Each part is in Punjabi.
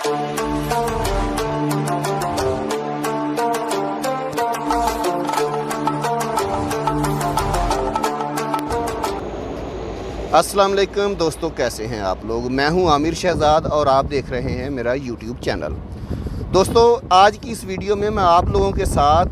अस्सलाम वालेकुम दोस्तों, कैसे हैं आप लोग। मैं हूं आमिर शहजाद और आप देख रहे हैं मेरा यूट्यूब चैनल। दोस्तों, आज की इस वीडियो में मैं आप लोगों के साथ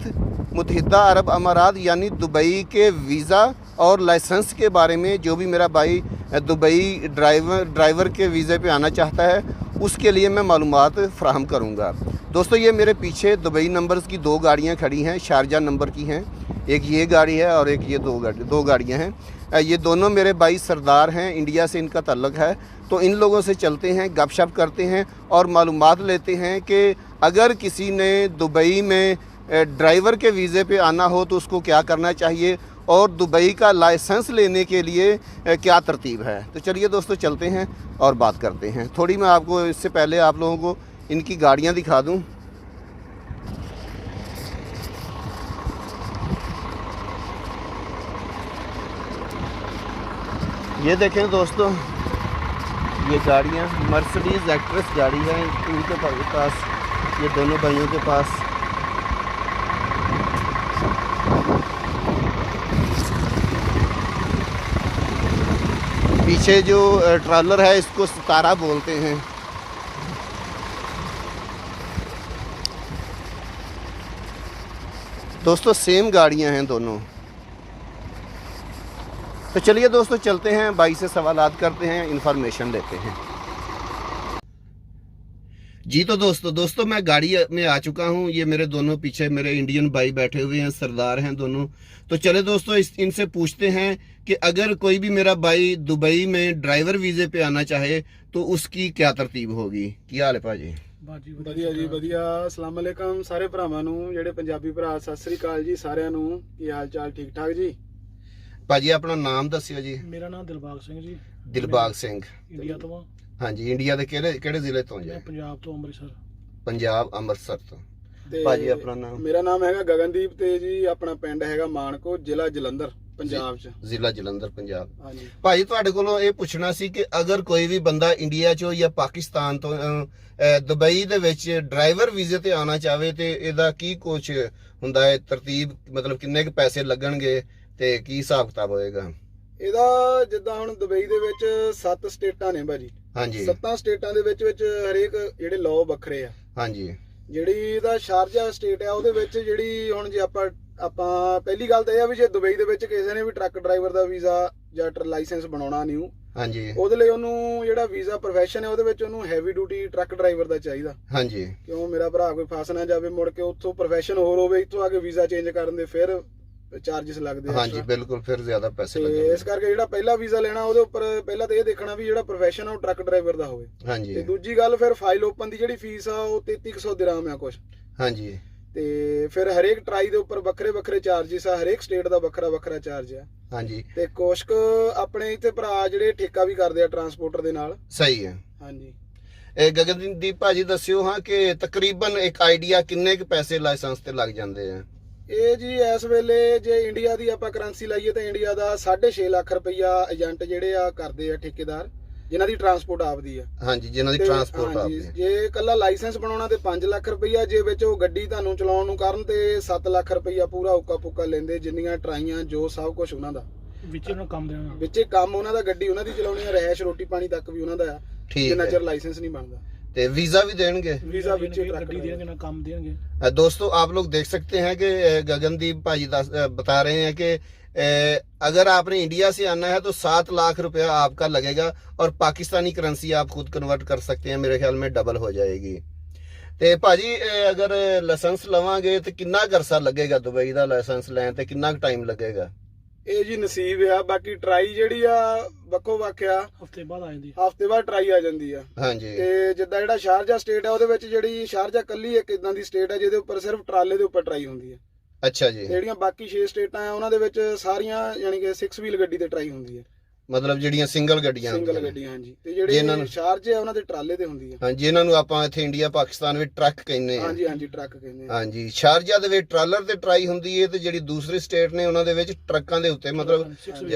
मुत्तहिदा अरब अमारात यानी दुबई के वीज़ा और लाइसेंस के बारे में, जो भी मेरा भाई दुबई ड्राइवर के वीज़े पे आना चाहता है उसके लिए मैं मालूमात फ़राहम करूँगा। दोस्तों, ये मेरे पीछे दुबई नंबर्स की दो गाड़ियाँ खड़ी हैं, शारजा नंबर की हैं। एक ये गाड़ी है और एक ये दो गाड़ियाँ हैं। ये दोनों मेरे भाई सरदार हैं, इंडिया से इनका ताल्लुक़ है। तो इन लोगों से चलते हैं, गपशप करते हैं और मालूमात लेते हैं कि अगर किसी ने दुबई में ड्राइवर के वीज़े पे आना हो तो उसको क्या करना चाहिए और दुबई का लाइसेंस लेने के लिए क्या तरतीब है। तो चलिए दोस्तों, चलते हैं और बात करते हैं। थोड़ी मैं आपको इससे पहले आप लोगों को इनकी गाड़ियाँ दिखा दूँ। ये देखें दोस्तों, ये गाड़ियाँ मर्सिडीज़ एक्ट्रेस गाड़ी है इनके पास, ये दोनों भाइयों के पास। पीछे जो ट्रॉलर है इसको सितारा बोलते हैं। दोस्तों, सेम गाड़ियाँ हैं दोनों। तो चलिए दोस्तों, चलते हैं, भाई से सवालात करते हैं, इंफॉर्मेशन लेते हैं। जी तो दोस्तों मैं गाड़ी में आ चुका हूँ। ये मेरे दोनों पीछे मेरे इंडियन भाई बैठे हुए हैं, सरदार हैं दोनों। तो चले दोस्तों, इनसे पूछते हैं कि अगर कोई भी मेरा भाई दुबई में ड्राइवर वीज़े पे आना चाहे तो उसकी क्या तरतीब होगी। क्या हाल है भाजी? ਵਧੀਆ ਜੀ, ਵਧੀਆ। अस्सलाम वालेकुम ਸਾਰੇ ਭਰਾਵਾਂ ਨੂੰ, ਜਿਹੜੇ ਪੰਜਾਬੀ ਭਰਾ, ਸਤਿ ਸ੍ਰੀ ਅਕਾਲ ਜੀ ਸਾਰਿਆਂ ਨੂੰ। ਕੀ ਹਾਲ ਚਾਲ? ਠੀਕ ਠਾਕ ਜੀ ਭਾਜੀ, ਆਪਣਾ ਨਾਮ ਦੱਸਿਓ ਜੀ। ਮੇਰਾ ਨਾਮ ਦਿਲਬਾਗ ਸਿੰਘ ਜੀ। ਦਿਲਬਾਗ ਸਿੰਘ, ਇੰਡੀਆ ਤੋਂ। ਹਾਂਜੀ, ਇੰਡੀਆ ਦੇ ਕਿਹੜੇ ਜ਼ਿਲ੍ਹੇ ਤੋਂ ਜੀ? ਪੰਜਾਬ ਤੋਂ, ਅੰਮ੍ਰਿਤਸਰ। ਪੰਜਾਬ ਅੰਮ੍ਰਿਤਸਰ ਤੋਂ। ਤੇ ਭਾਜੀ ਆਪਣਾ ਨਾਮ? ਮੇਰਾ ਨਾਮ ਹੈਗਾ ਗਗਨਦੀਪ ਤੇ ਜੀ ਆਪਣਾ ਪਿੰਡ ਹੈਗਾ ਮਾਨਕੋ, ਜ਼ਿਲ੍ਹਾ ਜਲੰਧਰ, ਪੰਜਾਬ ਚ। ਜ਼ਿਲ੍ਹਾ ਜਲੰਧਰ, ਪੰਜਾਬ। ਹਾਂਜੀ ਭਾਜੀ, ਤੁਹਾਡੇ ਕੋਲੋਂ ਇਹ ਪੁੱਛਣਾ ਸੀ ਕਿ ਅਗਰ ਕੋਈ ਵੀ ਬੰਦਾ ਇੰਡੀਆ ਚੋਂ ਜਾਂ ਪਾਕਿਸਤਾਨ ਤੋਂ ਦੁਬਈ ਦੇ ਵਿੱਚ ਡਰਾਈਵਰ ਵੀਜ਼ੇ ਤੇ ਆਉਣਾ ਚਾਹਵੇ ਤੇ ਇਹਦਾ ਕੀ ਕੁਛ ਹੁੰਦਾ ਹੈ ਤਰਤੀਬ, ਮਤਲਬ ਕਿੰਨੇ ਕੁ ਪੈਸੇ ਲੱਗਣਗੇ ਤੇ ਕੀ ਹਿਸਾਬ ਕਿਤਾਬ ਹੋਏਗਾ ਇਹਦਾ? ਜਿੱਦਾਂ ਹੁਣ ਦੁਬਈ ਦੇ ਵਿੱਚ 7 ਸਟੇਟਾਂ ਨੇ ਭਾਜੀ। ਹਾਂਜੀ, 7 ਸਟੇਟਾਂ ਦੇ ਵਿੱਚ ਹਰੇਕ ਜਿਹੜੇ ਲਾਅ ਵੱਖਰੇ ਆ। ਹਾਂਜੀ। ਜਿਹੜੀ ਇਹਦਾ ਸ਼ਾਰਜਾ ਸਟੇਟ ਆ ਉਹਦੇ ਵਿੱਚ ਜਿਹੜੀ ਹੁਣ ਜੇ ਆਪਾਂ ਪਹਿਲੀ ਗੱਲ ਤਾਂ ਇਹ ਆ ਵੀ ਜੇ ਦੁਬਈ ਦੇ ਵਿੱਚ ਕਿਸੇ ਨੇ ਵੀ ਟਰੱਕ ਡਰਾਈਵਰ ਦਾ ਵੀਜ਼ਾ ਜਾਂ ਲਾਇਸੈਂਸ ਬਣਾਉਣਾ ਨਿਊ, ਹਾਂਜੀ, ਉਹਦੇ ਲਈ ਉਹਨੂੰ ਜਿਹੜਾ ਵੀਜ਼ਾ ਪ੍ਰੋਫੈਸ਼ਨ ਹੈ ਉਹਦੇ ਵਿੱਚ ਉਹਨੂੰ ਹੈਵੀ ਡਿਊਟੀ ਟਰੱਕ ਡਰਾਈਵਰ ਦਾ ਚਾਹੀਦਾ। ਹਾਂਜੀ, ਕਿਉਂ ਮੇਰਾ ਭਰਾ ਕੋਈ ਫਸ ਨਾ ਜਾਵੇ, ਮੁੜ ਕੇ ਉੱਥੋਂ ਪ੍ਰੋਫੈਸ਼ਨ ਹੋਰ ਹੋਵੇ, ਇੱਥੋਂ ਆ ਕੇ ਵੀਜ਼ਾ ਚੇਂਜ ਕਰਨ ਦੇ ਫਿਰ ਚਾਰजेस ਲੱਗਦੇ ਆ। ਹਾਂਜੀ, ਬਿਲਕੁਲ, ਫਿਰ ਜ਼ਿਆਦਾ ਪੈਸੇ ਤੇ ਲੱਗਣਗੇ। ਇਸ ਕਰਕੇ ਜਿਹੜਾ ਪਹਿਲਾ ਵੀਜ਼ਾ ਲੈਣਾ ਉਹਦੇ ਉੱਪਰ ਪਹਿਲਾਂ ਤਾਂ ਇਹ ਦੇਖਣਾ ਵੀ ਜਿਹੜਾ ਪ੍ਰੋਫੈਸ਼ਨ ਆ ਉਹ ਟਰੱਕ ਡਰਾਈਵਰ ਦਾ ਹੋਵੇ। ਹਾਂਜੀ। ਤੇ ਦੂਜੀ ਗੱਲ, ਫਿਰ ਫਾਈਲ ਓਪਨ ਦੀ ਜਿਹੜੀ ਫੀਸ ਆ ਉਹ 3300 ਦਿਰਹਮ ਆ ਕੁਛ। ਹਾਂਜੀ। ਤੇ ਫਿਰ ਹਰੇਕ ਟਰਾਈ ਦੇ ਉੱਪਰ ਵੱਖਰੇ ਚਾਰजेस ਆ, ਹਰੇਕ ਸਟੇਟ ਦਾ ਵੱਖਰਾ ਚਾਰਜ ਆ। ਹਾਂਜੀ। ਤੇ ਕੁਛ ਆਪਣੇ ਇੱਥੇ ਭਰਾ ਜਿਹੜੇ ਠੇਕਾ ਵੀ ਕਰਦੇ ਆ ਟਰਾਂਸਪੋਰਟਰ ਦੇ ਨਾਲ। ਸਹੀ ਹੈ। ਹਾਂਜੀ। ਇਹ ਗਗਨਦੀਪ ਭਾਜੀ ਦੱਸਿਓ ਹਾਂ ਕਿ ਤਕਰੀਬਨ ਇੱਕ ਆਈਡੀਆ ਕਿੰਨੇ ਕੁ ਪੈਸੇ ਲਾਇਸੈਂਸ ਤੇ ਲੱਗ ਜਾਂਦੇ ਆ? ਇਹ ਜੀ ਇਸ ਵੇਲੇ ਜੇ ਇੰਡੀਆ ਦੀ ਆਪਾਂ ਕਰੰਸੀ ਲਾਈਏ ਤਾਂ ਇੰਡੀਆ ਦਾ 6.5 ਲੱਖ ਰੁਪਈਆ ਏਜੰਟ ਜਿਹੜੇ ਆ ਕਰਦੇ ਆ, ਠੇਕੇਦਾਰ ਜਿਨ੍ਹਾਂ ਦੀ ਟਰਾਂਸਪੋਰਟ ਆਪਦੀ ਆ। ਹਾਂਜੀ, ਜਿਨ੍ਹਾਂ ਦੀ ਟਰਾਂਸਪੋਰਟ ਆਪਦੀ। ਜੇ ਕੱਲਾ ਲਾਇਸੈਂਸ ਬਣਾਉਣਾ ਤੇ 5 ਲੱਖ ਰੁਪਈਆ, ਜੇ ਵਿੱਚ ਉਹ ਗੱਡੀ ਤੁਹਾਨੂੰ ਚਲਾਉਣ ਨੂੰ ਕਰਨ ਤੇ 7 ਲੱਖ ਰੁਪਈਆ ਪੂਰਾ ਉੱਕਾ ਪੁੱਕਾ ਲੈਂਦੇ, ਜਿੰਨੀਆਂ ਟਰਾਈਆਂ ਜੋ ਸਭ ਕੁਝ ਉਹਨਾਂ ਦਾ ਵਿੱਚ ਉਹਨਾਂ ਕੰਮ ਦੇਣਾ, ਵਿੱਚੇ ਕੰਮ ਉਹਨਾਂ ਦਾ, ਗੱਡੀ ਉਹਨਾਂ ਦੀ ਚਲਾਉਣੀ ਆ, ਰਹਿائش ਰੋਟੀ ਪਾਣੀ ਤੱਕ ਵੀ ਉਹਨਾਂ ਦਾ ਆ, ਜਿੰਨਾ ਚਿਰ ਲਾਇਸੈਂਸ ਨਹੀਂ ਬਣਦਾ। ਤੇ वीजा भी देंगे? वीजा ਵਿੱਚ ਗੱਡੀ ਦੇਣਗੇ ਨਾ ਕੰਮ ਦੇਣਗੇ। दोस्तों, आप लोग देख सकते हैं कि गगनदीप भाजी बता रहे हैं कि अगर आपने इंडिया से आना है तो 7 लाख रुपया आपका लगेगा और पाकिस्तानी करेंसी आप खुद कन्वर्ट कर सकते हैं, मेरे ख्याल में डबल हो जाएगी। ते भाजी, अगर लाइसेंस लवांगे तो कितना अरसा लगेगा दुबई का लाइसेंस लैन ते कितना टाइम लगेगा? ਇਹ ਜੀ ਨਸੀਬ ਆ। ਬਾਕੀ ਟਰਾਈ ਜਿਹੜੀ ਆ ਵੱਖੋ ਵੱਖ ਆ, ਹਫਤੇ ਬਾਅਦ ਆ ਜਾਂਦੀ, ਹਫਤੇ ਬਾਅਦ ਟਰਾਈ ਆ ਜਾਂਦੀ ਆ। ਹਾਂਜੀ। ਤੇ ਜਿੱਦਾਂ ਜਿਹੜਾ ਸ਼ਾਰਜਾ ਸਟੇਟ ਆ ਉਹਦੇ ਵਿੱਚ ਜਿਹੜੀ ਸ਼ਾਰਜਾ ਕੱਲੀ ਇੱਕ ਇਦਾਂ ਦੀ ਸਟੇਟ ਆ ਜਿਹਦੇ ਉੱਪਰ ਸਿਰਫ ਟਰਾਲੇ ਦੇ ਉੱਪਰ ਟਰਾਈ ਹੁੰਦੀ ਆ। ਅੱਛਾ ਜੀ। ਜਿਹੜੀਆਂ ਬਾਕੀ 6 ਸਟੇਟਾਂ ਆ ਉਹਨਾਂ ਦੇ ਵਿੱਚ ਸਾਰੀਆਂ ਯਾਨੀ ਕਿ 6 ਵੀਲ ਗੱਡੀ ਤੇ ਟਰਾਈ ਹੁੰਦੀ ਆ। ਮਤਲਬ ਜਿਹੜੀਆਂ ਸਿੰਗਲ ਗੱਡੀਆਂ ਸਿੰਗਲ ਗੱਡੀਆਂ। ਹਾਂਜੀ। ਤੇ ਜਿਹੜੇ ਸ਼ਾਰਜ ਆ ਉਹਨਾਂ ਦੇ ਟਰਾਲੇ ਤੇ ਹੁੰਦੀ ਆ। ਹਾਂਜੀ, ਇਹਨਾਂ ਨੂੰ ਆਪਾਂ ਇੱਥੇ ਇੰਡੀਆ ਪਾਕਿਸਤਾਨ ਵਿੱਚ ਟਰੱਕ ਕਹਿੰਦੇ ਆ। ਹਾਂਜੀ ਹਾਂਜੀ, ਟਰੱਕ ਕਹਿੰਦੇ ਆ। ਹਾਂਜੀ, ਸ਼ਾਰਜਾ ਦੇ ਵਿੱਚ ਟਰਾਲਰ ਤੇ ਟਰਾਈ ਹੁੰਦੀ ਹੈ ਤੇ ਜਿਹੜੀ ਦੂਸਰੀ ਸਟੇਟ ਨੇ ਉਹਨਾਂ ਦੇ ਵਿੱਚ ਟਰੱਕਾਂ ਦੇ ਉੱਤੇ, ਮਤਲਬ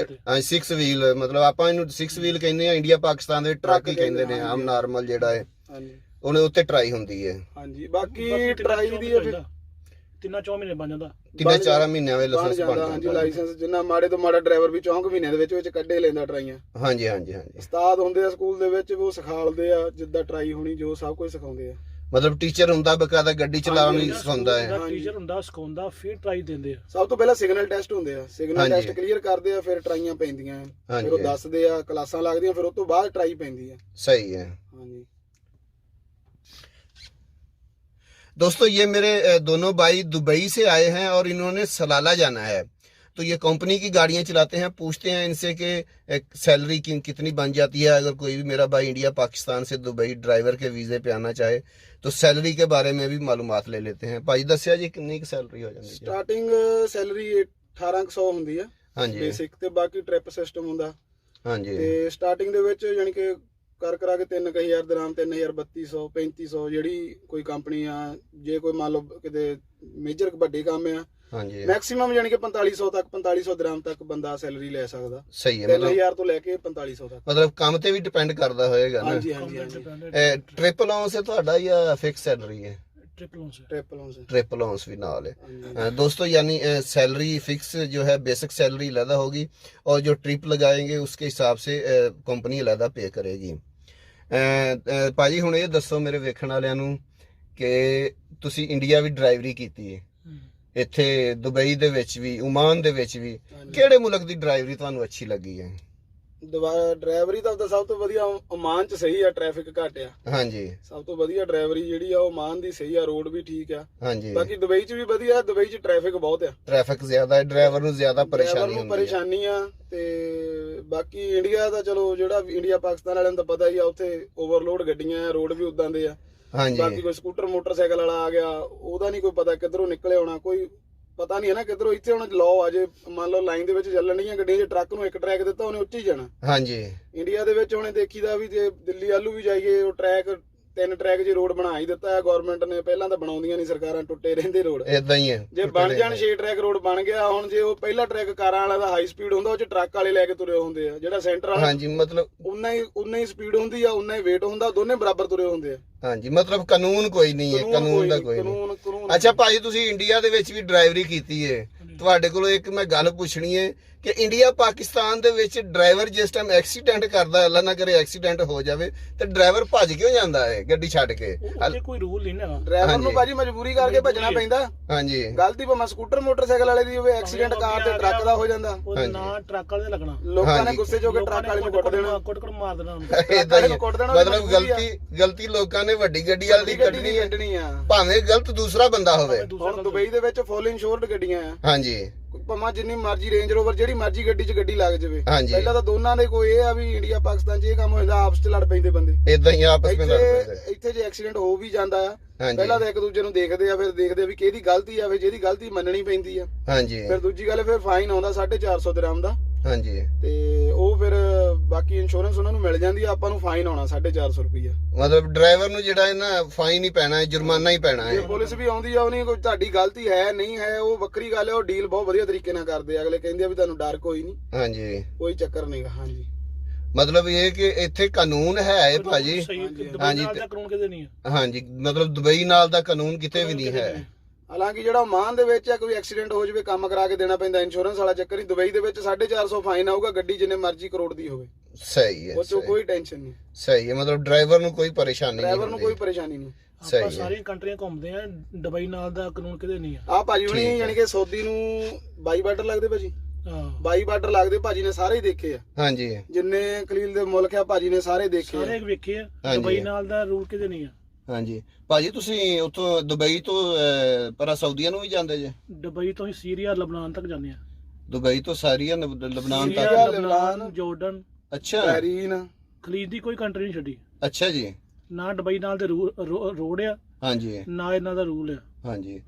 6 ਵੀਲ, ਮਤਲਬ ਆਪਾਂ ਇਹਨੂੰ 6 ਵੀਲ ਕਹਿੰਦੇ ਆ, ਇੰਡੀਆ ਪਾਕਿਸਤਾਨ ਦੇ ਵਿੱਚ ਟਰੱਕ ਹੀ ਕਹਿੰਦੇ ਨੇ ਆਮ ਨਾਰਮਲ ਜਿਹੜਾ ਹੈ। ਹਾਂਜੀ। ਉਹਨੇ ਉੱਤੇ ਟਰਾਈ ਹੁੰਦੀ ਹੈ। ਹਾਂਜੀ ਬਾਕੀ ਟਰਾਈ ਦੀ ਇਹ ਫਿਰ 3-4 ਮਹੀਨੇ ਬਣ ਜਾਂਦਾ। 3-4 ਮਹੀਨਿਆਂ ਵਿੱਚ ਬਣ ਲਾਇਸੈਂਸ ਬਣ ਜਾਂਦਾ। ਹਾਂਜੀ ਜਾਂਦਾ। ਲਾਇਸੈਂਸ ਜਿੰਨਾ ਮਾੜੇ ਤੋਂ ਮਾੜਾ ਡਰਾਈਵਰ ਵੀ 4 ਮਹੀਨਿਆਂ ਦੇ ਵਿੱਚ ਕੱਢੇ ਲੈਂਦਾ ਟਰਾਈਆਂ। ਹਾਂਜੀ ਹਾਂਜੀ ਹਾਂਜੀ। ਉਸਤਾਦ ਹੁੰਦੇ ਆ ਸਕੂਲ ਦੇ ਵਿੱਚ, ਉਹ ਸਿਖਾਲਦੇ ਆ ਜਿੱਦਾਂ ਟਰਾਈ ਹੋਣੀ, ਜੋ ਸਭ ਕੁਝ ਸਿਖਾਉਂਦੇ ਆ। ਮਤਲਬ ਟੀਚਰ ਹੁੰਦਾ ਬਕਾਇਦਾ ਗੱਡੀ ਚਲਾਉਣ ਲਈ ਸਿਖਾਉਂਦਾ ਹੈ। ਟੀਚਰ ਹੁੰਦਾ ਸਿਖਾਉਂਦਾ, ਫਿਰ ਟਰਾਈ ਦਿੰਦੇ ਆ। ਸਭ ਤੋਂ ਪਹਿਲਾਂ ਸਿਗਨਲ ਟੈਸਟ ਹੁੰਦੇ ਆ, ਸਿਗਨਲ ਟੈਸਟ ਕਲੀਅਰ ਕਰਦੇ ਆ, ਫਿਰ ਟਰਾਈਆਂ ਪੈਂਦੀਆਂ, ਫਿਰ ਉਹ ਦੱਸਦੇ ਆ, ਕਲਾਸਾਂ ਲੱਗਦੀਆਂ, ਫਿਰ ਉਸ ਤੋਂ ਬਾਅਦ ਟਰਾਈ ਪੈਂਦੀ ਆ। सही है। ਹਾਂਜੀ दोस्तों ये मेरे दोनों भाई दुबई से आए हैं और इन्होंने सलाला जाना है, तो ये कंपनी की गाड़ियां चलाते हैं। पूछते हैं इनसे कि सैलरी कितनी बन जाती है। अगर कोई भी मेरा भाई इंडिया पाकिस्तान से दुबई ड्राइवर के वीज़े पे आना चाहे तो सैलरी के बारे में भी मालूमात ले लेते हैं। भाई दस्या जी कितनी की सैलरी हो जाती है? ਸਟਾਰਟਿੰਗ ਸੈਲਰੀ 1800 ਹੁੰਦੀ ਆ हाँ जी ਬੇਸਿਕ, ਤੇ ਬਾਕੀ ਟ੍ਰਿਪ ਸਿਸਟਮ ਹੁੰਦਾ। हाँ जी ਤੇ ਸਟਾਰਟਿੰਗ ਦੇ ਵਿੱਚ ਯਾਨੀ ਕਿ ਕਰਾ ਕੇ 3000 ਦਰਾਮ, 3000, 3200, 3500 ਜਿਹੜੀ ਕੋਈ ਕੰਪਨੀ ਆ। ਜੇ ਕੋਈ ਮੰਨ ਲਓ ਕਿਤੇ ਮੇਜਰ ਵੱਡੇ ਕੰਮ ਆ, हाँ जी ਮੈਕਸਿਮਮ ਯਾਨੀ ਕਿ 4500 ਤੱਕ, 4500 ਦਰਾਮ ਤੱਕ ਬੰਦਾ ਸੈਲਰੀ ਲੈ ਸਕਦਾ। सही है। 3000 ਤੋਂ ਲੈ ਕੇ 4500 ਤੱਕ। मतलब ਕੰਮ ਤੇ ਵੀ ਡਿਪੈਂਡ ਕਰਦਾ ਹੋਏਗਾ ਨਾ। ਹਾਂਜੀ ਹਾਂਜੀ ਹਾਂਜੀ। ट्रिप अलाउंस है ਤੁਹਾਡਾ ਜਾਂ ਫਿਕਸ ਸੈਲਰੀ ਹੈ? ट्रिप अलाउंस ट्रिप अलाउंस भी नाल है। दोस्तों यानी सैलरी फिक्स जो है बेसिक सैलरी अलहदा होगी और जो ट्रिप लगाएंगे उसके हिसाब से कंपनी अलहदा पे करेगी। ਭਾਜੀ ਹੁਣ ਇਹ ਦੱਸੋ ਮੇਰੇ ਵੇਖਣ ਵਾਲਿਆਂ ਨੂੰ ਕਿ ਤੁਸੀਂ ਇੰਡੀਆ ਵੀ ਡਰਾਈਵਰੀ ਕੀਤੀ ਹੈ, ਇੱਥੇ ਦੁਬਈ ਦੇ ਵਿੱਚ ਵੀ, ਓਮਾਨ ਦੇ ਵਿੱਚ ਵੀ, ਕਿਹੜੇ ਮੁਲਕ ਦੀ ਡਰਾਈਵਰੀ ਤੁਹਾਨੂੰ ਅੱਛੀ ਲੱਗੀ ਹੈ? ਡਰਾਈਵਰੀ ਤਾਂ ਸਭ ਤੋਂ ਵਧੀਆ ਓਮਾਨ ਚ ਸਹੀ ਆ, ਟ੍ਰੈਫਿਕ ਘੱਟ ਆ। ਹਾਂਜੀ ਸਭ ਤੋਂ ਵਧੀਆ ਡਰਾਈਵਰੀ ਜਿਹੜੀ ਆ ਓਮਾਨ ਦੀ ਸਹੀ ਆ, ਰੋਡ ਵੀ ਠੀਕ ਆ। ਹਾਂਜੀ ਬਾਕੀ ਦੁਬਈ ਚ ਵੀ ਵਧੀਆ, ਦੁਬਈ ਚ ਟ੍ਰੈਫਿਕ ਬਹੁਤ ਆ, ਟ੍ਰੈਫਿਕ ਜ਼ਿਆਦਾ ਹੈ, ਡਰਾਈਵਰ ਨੂੰ ਜ਼ਿਆਦਾ ਪਰੇਸ਼ਾਨੀ ਹੁੰਦੀ ਹੈ। ਪਰੇਸ਼ਾਨੀ ਆ। ਤੇ ਬਾਕੀ ਇੰਡੀਆ ਦਾ ਚਲੋ ਜਿਹੜਾ ਇੰਡੀਆ ਪਾਕਿਸਤਾਨ ਵਾਲਿਆਂ ਨੂੰ ਤਾਂ ਪਤਾ ਹੀ ਆ, ਉੱਥੇ ਓਵਰਲੋਡ ਗੱਡੀਆਂ ਆ, ਰੋਡ ਵੀ ਉਦਾਂ ਦੇ ਆ। ਹਾਂਜੀ ਬਾਕੀ ਕੋਈ ਸਕੂਟਰ ਮੋਟਰਸਾਈਕਲ ਵਾਲਾ ਆ ਗਿਆ, ਉਹਦਾ ਨਹੀਂ ਕੋਈ ਪਤਾ ਕਿੱਧਰੋਂ ਨਿਕਲੇ ਆਉਣਾ, ਕੋਈ ਪਤਾ ਨਹੀਂ ਹੈ ਨਾ ਕਿੱਧਰੋਂ। ਇੱਥੇ ਹੁਣ ਲਾਅ ਆ, ਜੇ ਮੰਨ ਲਓ ਲਾਈਨ ਦੇ ਵਿੱਚ ਚੱਲਣ ਡੀਆਂ ਗੱਡੀਆਂ, ਜੇ ਟਰੱਕ ਨੂੰ ਇੱਕ ਟਰੈਕ ਦਿੱਤਾ ਉਹਨੇ ਉੱਚੀ ਜਾਣਾ। ਹਾਂਜੀ ਇੰਡੀਆ ਦੇ ਵਿੱਚ ਹੁਣੇ ਦੇਖੀਦਾ ਵੀ ਜੇ ਦਿੱਲੀ ਆਲੂ ਵੀ ਜਾਈਏ, ਉਹ ਟਰੈਕ 3 ਟਰੈਕ ਜੇ ਰੋਡ ਬਣਾ ਹੀ ਦਿੱਤਾ ਹੈ ਗਵਰਨਮੈਂਟ ਨੇ। ਪਹਿਲਾਂ ਤਾਂ ਬਣਾਉਂਦੀਆਂ ਨਹੀਂ ਸਰਕਾਰਾਂ, ਟੁੱਟੇ ਰਹਿੰਦੇ ਰੋਡ। ਇਦਾਂ ਹੀ ਹੈ, ਜੇ ਬਣ ਜਾਣ 6 ਟਰੈਕ ਰੋਡ ਬਣ ਗਿਆ। ਹੁਣ ਜੇ ਉਹ ਪਹਿਲਾ ਟਰੈਕ ਕਾਰਾਂ ਵਾਲਾ ਦਾ ਹਾਈ ਸਪੀਡ ਹੁੰਦਾ, ਉਹ ਚ ਟਰੱਕ ਵਾਲੇ ਲੈ ਕੇ ਤੁਰੇ ਹੁੰਦੇ ਆ। ਜਿਹੜਾ ਸੈਂਟਰ ਵਾਲਾ ਹਾਂਜੀ ਮਤਲਬ ਉਨਾ ਹੀ ਸਪੀਡ ਹੁੰਦੀ ਆ, ਉਨਾ ਹੀ weight ਹੁੰਦਾ, ਦੋਨੇ ਬਰਾਬਰ ਤੁਰੇ ਹੁੰਦੇ ਆ। ਹਾਂਜੀ ਮਤਲਬ ਕਾਨੂੰਨ ਕੋਈ ਨਹੀਂ ਹੈ, ਕਾਨੂੰਨ ਦਾ ਕੋਈ ਨਹੀਂ। ਕਾਨੂੰਨ ਅੱਛਾ ਭਾਜੀ ਤੁਸੀਂ ਇੰਡੀਆ ਦੇ ਵਿੱਚ ਵੀ ਡਰਾਈਵਰੀ ਕੀਤੀ ਹੈ, ਤੁਹਾਡੇ ਕੋਲੋਂ ਇੱਕ ਮੈਂ ਗੱਲ ਪੁੱਛਣੀ ਹੈ ਕਿ ਇੰਡੀਆ ਪਾਕਿਸਤਾਨ ਦੇ ਵਿੱਚ ਡਰਾਈਵਰ ਜਿਸ ਟਾਈਮ ਐਕਸੀਡੈਂਟ ਕਰਦਾ, ਅੱਲਾ ਨਾ ਕਰੇ ਐਕਸੀਡੈਂਟ ਹੋ ਜਾਵੇ, ਤੇ ਡਰਾਈਵਰ ਭੱਜ ਕਿਉਂ ਜਾਂਦਾ ਹੈ ਗੱਡੀ ਛੱਡ ਕੇ? ਉੱਥੇ ਕੋਈ ਰੂਲ ਨਹੀਂ ਨਾ, ਡਰਾਈਵਰ ਨੂੰ ਭਾਜੀ ਮਜਬੂਰੀ ਕਰਕੇ ਭੱਜਣਾ ਪੈਂਦਾ। ਹਾਂਜੀ ਗਲਤੀ ਭਾਵੇਂ ਸਕੂਟਰ ਮੋਟਰਸਾਈਕਲ ਵਾਲੇ ਦੀ ਹੋਵੇ, ਐਕਸੀਡੈਂਟ ਕਾਰ ਤੇ ਟਰੱਕ ਦਾ ਹੋ ਜਾਂਦਾ। ਉਹਦਾ ਨਾਂ ਟਰੱਕ ਵਾਲੇ ਦਾ ਲੱਗਣਾ। ਲੋਕਾਂ ਨੇ ਗੁੱਸੇ ਚ ਹੋ ਕੇ ਟਰੱਕ ਵਾਲੇ ਨੂੰ ਕੁੱਟ ਦੇਣਾ, ਕੁੱਟ ਮਾਰ ਦੇਣਾ। ਏਦਾਂ ਹੀ ਹੈ। ਮਤਲਬ ਗਲਤੀ ਲੋਕਾਂ ਨੇ ਵੱਡੀ ਗੱਡੀ ਵਾਲੀ ਦੀ ਕੱਢਣੀ ਆ, ਭਾਵੇਂ ਗਲਤ ਦੂਸਰਾ ਬੰਦਾ ਹੋਵੇ। ਹੁਣ ਦੁਬਈ ਦੇ ਵਿੱਚ ਫੁੱਲ ਇੰਸ਼ੋਰਡ ਗੱਡੀਆਂ ਆ। ਹਾਂਜੀ ਭਾਵੇਂ ਜਿੰਨੀ ਮਰਜ਼ੀ ਰੇਂਜ ਰੋਵਰ ਜਿਹੜੀ ਮਰਜ਼ੀ ਗੱਡੀ 'ਚ ਗੱਡੀ ਲੱਗ ਜਾਵੇ। ਹਾਂਜੀ ਪਹਿਲਾਂ ਤਾਂ ਦੋਨਾਂ ਦੇ ਕੋਈ ਇਹ ਆ ਵੀ ਇੰਡੀਆ ਪਾਕਿਸਤਾਨ 'ਚ ਇਹ ਕੰਮ ਹੋ ਜਾਂਦਾ, ਆਪਸ 'ਚ ਲੜ ਪੈਂਦੇ ਬੰਦੇ। ਇਦਾਂ ਹੀ ਆਪਸ ਵਿੱਚ ਲੜ ਪੈਂਦੇ। ਇੱਥੇ ਜੇ ਐਕਸੀਡੈਂਟ ਹੋ ਵੀ ਜਾਂਦਾ ਆ, ਪਹਿਲਾਂ ਤਾਂ ਇੱਕ ਦੂਜੇ ਨੂੰ ਦੇਖਦੇ ਆ, ਫਿਰ ਦੇਖਦੇ ਆ ਵੀ ਕਿਹਦੀ ਗਲਤੀ ਆ, ਫਿਰ ਜਿਹਦੀ ਗਲਤੀ ਮੰਨਣੀ ਪੈਂਦੀ ਆ। ਹਾਂਜੀ ਫਿਰ ਦੂਜੀ ਗੱਲ ਫਿਰ ਫਾਈਨ ਆਉਂਦਾ 450 ਦਿਰਹਮ ਦਾ। ਹਾਂਜੀ ਤੇ ਉਹ ਫਿਰ ਬਾਕੀ ਇੰਸ਼ੋਰੈਂਸ ਉਹਨਾਂ ਨੂੰ ਮਿਲ ਜਾਂਦੀ ਆ, ਆਪਾਂ ਨੂੰ ਫਾਈਨ ਆਉਣਾ 450 ਰੁਪਈਆ। ਮਤਲਬ ਡਰਾਈਵਰ ਨੂੰ ਜਿਹੜਾ ਹੈ ਨਾ ਫਾਈਨ ਹੀ ਪੈਣਾ ਹੈ, ਜੁਰਮਾਨਾ ਹੀ ਪੈਣਾ ਹੈ। ਜੇ ਪੁਲਿਸ ਵੀ ਆਉਂਦੀ ਆ, ਉਹ ਨਹੀਂ ਕੋਈ ਤੁਹਾਡੀ ਗਲਤੀ ਹੈ ਨਹੀਂ ਹੈ, ਉਹ ਵੱਖਰੀ ਗੱਲ ਹੈ। ਉਹ ਡੀਲ ਬਹੁਤ ਵਧੀਆ ਤਰੀਕੇ ਨਾਲ ਕਰਦੇ ਆ, ਅਗਲੇ ਕਹਿੰਦੇ ਆ ਵੀ ਤੁਹਾਨੂੰ ਡਰ ਕੋਈ ਨਹੀਂ। ਹਾਂਜੀ ਕੋਈ ਚੱਕਰ ਨਹੀਂਗਾ। ਹਾਂਜੀ ਮਤਲਬ ਇਹ ਕਿ ਇੱਥੇ ਕਾਨੂੰਨ ਹੈ ਭਾਜੀ। ਹਾਂਜੀ ਕਾਨੂੰਨ ਕਿਤੇ ਨਹੀਂ ਹੈ। ਹਾਂਜੀ ਮਤਲਬ ਦੁਬਈ ਨਾਲ ਦਾ ਕਾਨੂੰਨ ਕਿਤੇ ਵੀ ਨਹੀਂ ਹੈ। ਹਾਲਾਂਕਿ ਜਿਹੜਾ ਓਮਾਨ ਦੇ ਵਿੱਚ ਆ, ਕੋਈ ਐਕਸੀਡੈਂਟ ਹੋ ਜਾਵੇ ਕੰਮ ਕਰਾ ਕੇ ਦੇਣਾ ਪੈਂਦਾ, ਇੰਸ਼ੋਰੈਂਸ ਵਾਲਾ ਚੱਕਰ ਨਹੀਂ। ਦੁਬਈ ਦੇ ਵਿੱਚ 450 ਫਾਈਨ ਆਊਗਾ, ਗੱਡੀ ਜਿੰਨੇ ਮਰਜ਼ੀ ਕਰੋੜ ਦੀ ਹੋਵੇ। ਸਹੀ ਹੈ, ਉਹ ਚ ਕੋਈ ਟੈਨਸ਼ਨ ਨਹੀਂ। ਸਹੀ ਹੈ, ਮਤਲਬ ਡਰਾਈਵਰ ਨੂੰ ਕੋਈ ਪਰੇਸ਼ਾਨੀ ਨਹੀਂ, ਡਰਾਈਵਰ ਨੂੰ ਕੋਈ ਪਰੇਸ਼ਾਨੀ ਨਹੀਂ। ਆਪਾਂ ਸਾਰੀਆਂ ਕੰਟਰੀਆਂ ਘੁੰਮਦੇ ਆ, ਦੁਬਈ ਨਾਲ ਦਾ ਕਾਨੂੰਨ ਕਿਤੇ ਨਹੀਂ ਆ। ਆ ਭਾਜੀ ਹੁਣੀ ਯਾਨੀ ਕਿ ਸਊਦੀ ਨੂੰ 22 ਬਾਰਡਰ ਲੱਗਦੇ ਭਾਜੀ। 22 ਬਾਰਡਰ ਲੱਗਦੇ, ਭਾਜੀ ਨੇ ਸਾਰੇ ਹੀ ਦੇਖੇ ਆ। ਹਾਂਜੀ ਜਿੰਨੇ ਖਲੀਲ ਦੇ ਮੁਲਕ ਆ ਭਾਜੀ ਨੇ ਸਾਰੇ ਦੇਖੇ ਆ, ਸਾਰੇ ਵੇਖੇ ਆ। ਦੁਬਈ ਨਾਲ ਦਾ ਰੂਲ ਕਿਤੇ ਨਹੀਂ ਆ। ਹਾਂਜੀ ਭਾਜੀ ਤੁਸੀਂ ਉੱਥੋਂ ਦੁਬਈ ਤੋਂ ਪਰ ਸਾਊਦੀਆ ਨੂੰ ਵੀ ਜਾਂਦੇ ਜੇ? ਦੁਬਈ ਤੋਂ ਹੀ ਸੀਰੀਆ, ਲਬਨਾਨ ਤੱਕ ਜਾਂਦੇ ਆ। ਦੁਬਈ ਤੋਂ ਸਾਰੀਆ ਲਬਨਾਨ ਤੱਕ? ਲਬਨਾਨ, ਜਾਰਡਨ, ਅੱਛਾ, ਬਹਿਰੀਨ, ਖਲੀਜ ਦੀ ਕੋਈ ਕੰਟਰੀ ਨਹੀਂ ਛੱਡੀ। ਅੱਛਾ ਜੀ। ਨਾ ਦੁਬਈ ਨਾਲ ਦੇ ਰੋਡ ਆ, ਹਾਂਜੀ, ਨਾ ਇਹਨਾਂ ਦਾ ਰੂਲ ਆ। ਹਾਂਜੀ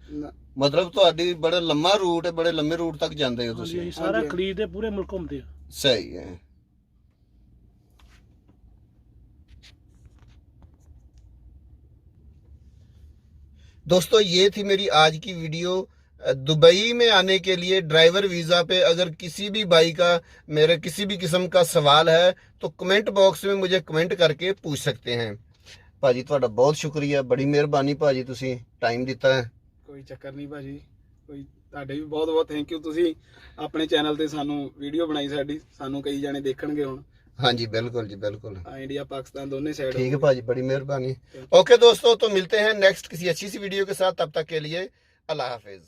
ਮਤਲਬ ਤੁਹਾਡੀ ਬੜਾ ਲੰਮਾ ਰੂਟ ਹੈ, ਬੜੇ ਲੰਮੇ ਰੂਟ ਤੱਕ ਜਾਂਦੇ ਹੋ ਤੁਸੀਂ? ਸਾਰਾ ਖਲੀਜ ਦੇ ਪੂਰੇ ਮੁਲਕ ਘੁੰਮਦੇ ਆ। सही है। दोस्तों ये थी मेरी आज की वीडियो। दुबई में आने के लिए ड्राइवर वीज़ा पे अगर किसी भी भाई का मेरे किसी भी किस्म का सवाल है तो कमेंट बॉक्स में मुझे कमेंट करके पूछ सकते हैं। ਭਾਜੀ ਤੁਹਾਡਾ ਬਹੁਤ ਸ਼ੁਕਰੀਆ, ਬੜੀ ਮਿਹਰਬਾਨੀ ਭਾਜੀ, ਤੁਸੀਂ ਟਾਈਮ ਦਿੱਤਾ ਹੈ। ਕੋਈ ਚੱਕਰ ਨਹੀਂ ਭਾਜੀ, ਕੋਈ ਤੁਹਾਡੇ ਵੀ ਬਹੁਤ ਬਹੁਤ ਥੈਂਕ ਯੂ। ਤੁਸੀਂ ਆਪਣੇ ਚੈਨਲ ਤੇ ਸਾਨੂੰ ਵੀਡੀਓ ਬਣਾਈ ਸਾਡੀ, ਸਾਨੂੰ ਕਈ ਜਾਣੇ ਦੇਖਣਗੇ ਹੁਣ। ਹਾਂਜੀ बिल्कुल जी बिल्कुल, इंडिया पाकिस्तान दोनों साइड। ठीक है भाजी, बड़ी मेहरबानी। ओके दोस्तों, तो मिलते हैं नेक्स्ट किसी अच्छी सी वीडियो के साथ, तब तक के लिए अल्लाह हाफिज।